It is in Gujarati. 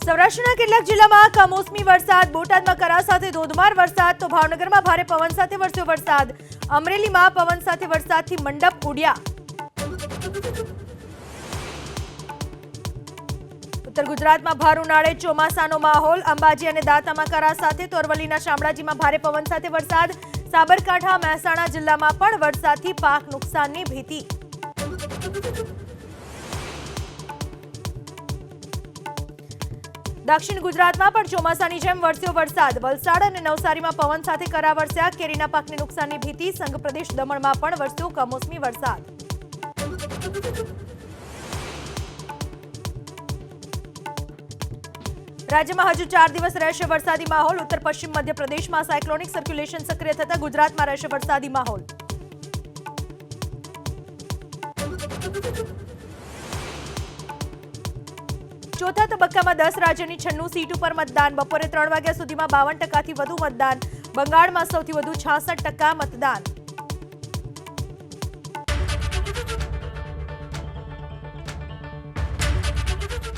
સૌરાષ્ટ્રના કેટલાક જિલ્લામાં કમોસમી વરસાદ, બોટાદમાં કરા સાથે ધોધમાર વરસાદ, તો ભાવનગરમાં ભારે પવન સાથે વરસ્યો વરસાદ, અમરેલીમાં પવન સાથે વરસાદથી મંડપ ઉડ્યા. ઉત્તર ગુજરાતમાં ભર ઉનાળે ચોમાસાનો માહોલ, અંબાજી અને દાંતામાં કરા સાથે, તો અરવલ્લીના શામળાજીમાં ભારે પવન સાથે વરસાદ, સાબરકાંઠા, મહેસાણા જિલ્લામાં પણ વરસાદથી પાક નુકસાનની ભીતિ. દક્ષિણ ગુજરાતમાં પણ ચોમાસાની જેમ વરસ્યો વરસાદ, વલસાડ અને નવસારીમાં પવન સાથે કરા વરસ્યા, કેરીના પાકને નુકસાનની ભીતિ, સંઘ પ્રદેશ દમણમાં પણ વરસ્યો કમોસમી વરસાદ. રાજ્યમાં હજુ 4 દિવસ રહેશે વરસાદી માહોલ, ઉત્તર પશ્ચિમ મધ્યપ્રદેશમાં સાયક્લોનિક સર્ક્યુલેશન સક્રિય થતા ગુજરાતમાં રહેશે વરસાદી માહોલ. ચોથા તબક્કામાં 10 રાજ્યની 96 સીટ ઉપર મતદાન, બપોરે 3 વાગ્યા સુધીમાં 52% વધુ મતદાન, બંગાળમાં સૌથી વધુ 66% મતદાન.